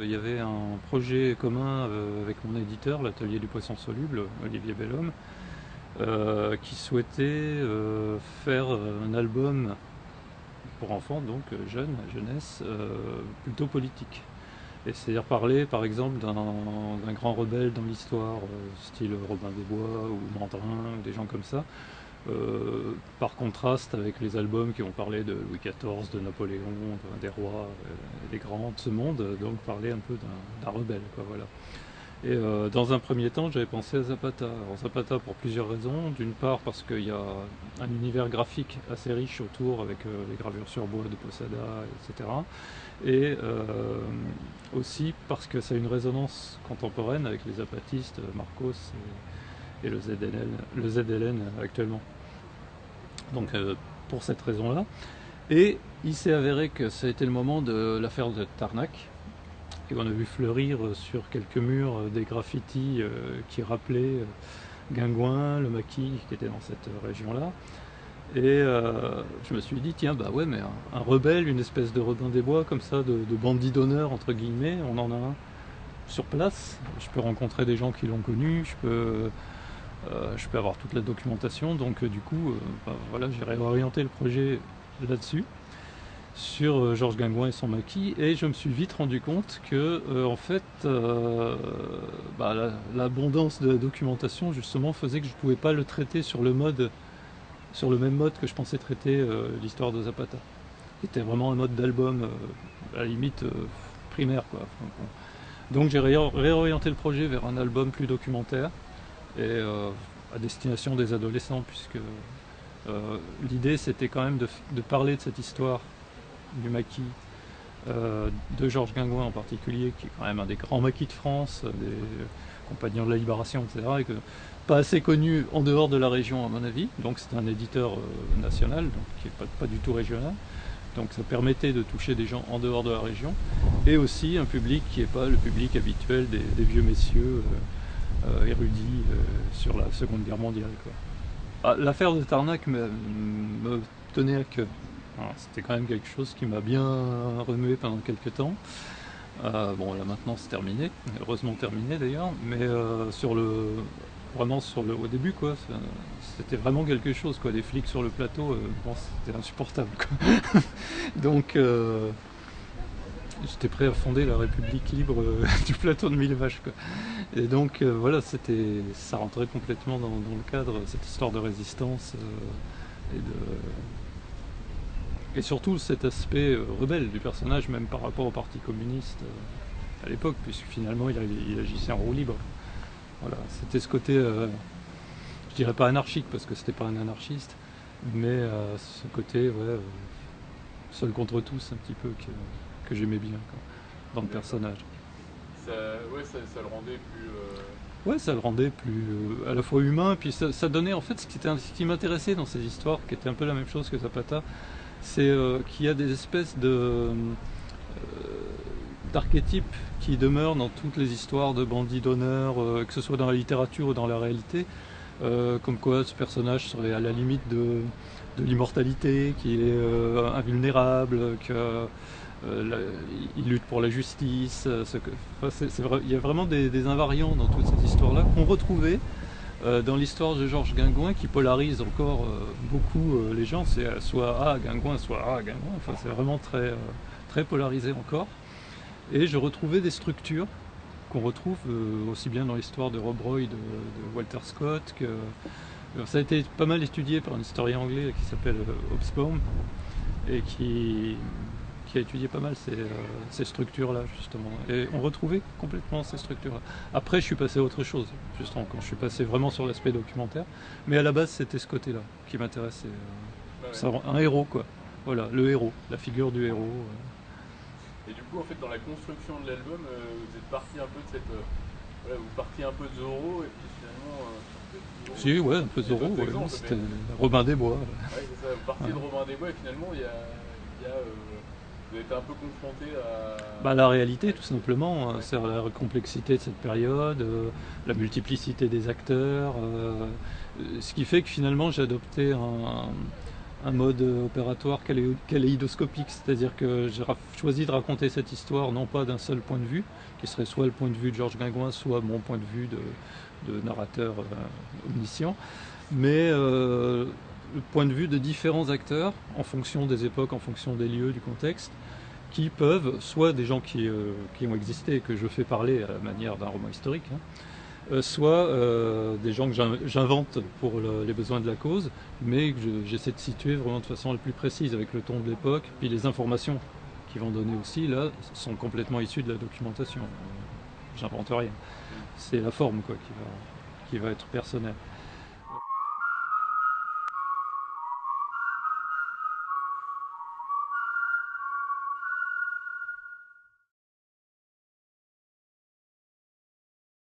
Il y avait un projet commun avec mon éditeur, l'Atelier du Poisson Soluble, Olivier Bellhomme, qui souhaitait faire un album pour enfants, donc jeunes, jeunesse, plutôt politique. Et c'est-à-dire parler par exemple d'un grand rebelle dans l'histoire, style Robin des Bois ou Mandrin, ou des gens comme ça, par contraste avec les albums qui ont parlé de Louis XIV, de Napoléon, des rois, des grands de ce monde, donc parler un peu d'un rebelle, quoi, voilà. Et dans un premier temps, j'avais pensé à Zapata. Alors Zapata pour plusieurs raisons. D'une part parce qu'il y a un univers graphique assez riche autour avec les gravures sur bois de Posada, etc. Et aussi parce que ça a une résonance contemporaine avec les zapatistes, Marcos et le ZLN actuellement. Donc pour cette raison-là. Et il s'est avéré que ça a été le moment de l'affaire de Tarnac. Et on a vu fleurir sur quelques murs des graffitis qui rappelaient Guingouin, le maquis qui était dans cette région-là. Et je me suis dit, tiens, bah ouais, mais un rebelle, une espèce de Robin des Bois, comme ça, de bandit d'honneur, entre guillemets, on en a un sur place. Je peux rencontrer des gens qui l'ont connu, je peux avoir toute la documentation. Donc, du coup, bah, voilà, j'ai réorienté le projet là-dessus, sur Georges Guingouin et son maquis, et je me suis vite rendu compte que en fait bah, l'abondance de documentation justement faisait que je ne pouvais pas le traiter sur le même mode que je pensais traiter l'histoire de Zapata. C'était vraiment un mode d'album à la limite primaire, quoi. Donc j'ai réorienté le projet vers un album plus documentaire et à destination des adolescents, puisque l'idée c'était quand même de parler de cette histoire du maquis, de Georges Guingouin en particulier, qui est quand même un des grands maquis de France, des compagnons de la Libération, etc., et que pas assez connu en dehors de la région à mon avis. Donc c'est un éditeur national, donc qui n'est pas du tout régional. Donc ça permettait de toucher des gens en dehors de la région, et aussi un public qui n'est pas le public habituel des vieux messieurs érudits sur la Seconde Guerre mondiale, quoi. Ah, l'affaire de Tarnac me tenait à cœur. C'était quand même quelque chose qui m'a bien remué pendant quelques temps. Bon, là maintenant c'est terminé, heureusement terminé d'ailleurs, mais au début, quoi, c'était vraiment quelque chose, quoi. Les flics sur le plateau, bon, c'était insupportable, quoi. Donc j'étais prêt à fonder la République libre du plateau de Mille Vaches, quoi. Et donc voilà, ça rentrait complètement dans le cadre, cette histoire de résistance et et surtout cet aspect rebelle du personnage, même par rapport au Parti communiste à l'époque, puisque finalement il agissait en roue libre. Voilà, c'était ce côté, je dirais pas anarchique, parce que c'était pas un anarchiste, mais ce côté, ouais, seul contre tous, un petit peu, que j'aimais bien, quoi, dans le personnage. Ça, ouais, ça le rendait plus. Ouais, ça le rendait plus à la fois humain, puis ça donnait en fait ce qui m'intéressait dans ces histoires, qui était un peu la même chose que Zapata, c'est qu'il y a des espèces d'archétypes qui demeurent dans toutes les histoires de bandits d'honneur, que ce soit dans la littérature ou dans la réalité, comme quoi ce personnage serait à la limite de l'immortalité, qu'il est invulnérable, qu'il lutte pour la justice. Il y a vraiment des invariants dans toutes ces histoires-là qu'on retrouvait dans l'histoire de Georges Guingouin, qui polarise encore beaucoup les gens. C'est soit A Guingouin, soit A Guingouin. Enfin, c'est vraiment très polarisé encore. Et je retrouvais des structures qu'on retrouve aussi bien dans l'histoire de Rob Roy, de Walter Scott, que ça a été pas mal étudié par un historien anglais qui s'appelle Hobsbawm, et qui a étudié pas mal ces structures-là, justement. Et on retrouvait complètement ces structures-là. Après, je suis passé à autre chose, justement, quand je suis passé vraiment sur l'aspect documentaire. Mais à la base, c'était ce côté-là qui m'intéressait. Bah ouais. Un héros, quoi. Voilà, le héros, la figure du héros. Et du coup, en fait, dans la construction de l'album, vous êtes parti un peu de cette. Voilà, vous partiez un peu de Zorro, et puis finalement. Si, ouais, un peu Il y a Zorro, d'autres ouais, exemples, c'était mais. Robin des Bois. Ouais, c'est ça. Vous partiez Ouais. de Robin des Bois, et finalement, vous avez été un peu confronté Bah, la réalité, tout à- simplement, Ouais. c'est la complexité de cette période, la multiplicité des acteurs, ce qui fait que finalement j'ai adopté un mode opératoire kaléidoscopique, c'est-à-dire que j'ai choisi de raconter cette histoire non pas d'un seul point de vue, qui serait soit le point de vue de Georges Guingouin, soit mon point de vue de narrateur omniscient, mais le point de vue de différents acteurs en fonction des époques, en fonction des lieux, du contexte, qui peuvent, soit des gens qui ont existé et que je fais parler à la manière d'un roman historique, soit des gens que j'invente pour les besoins de la cause, mais que j'essaie de situer vraiment de façon la plus précise avec le ton de l'époque, puis les informations qui vont donner aussi, là, sont complètement issues de la documentation. J'invente rien. C'est la forme quoi, qui va être personnelle.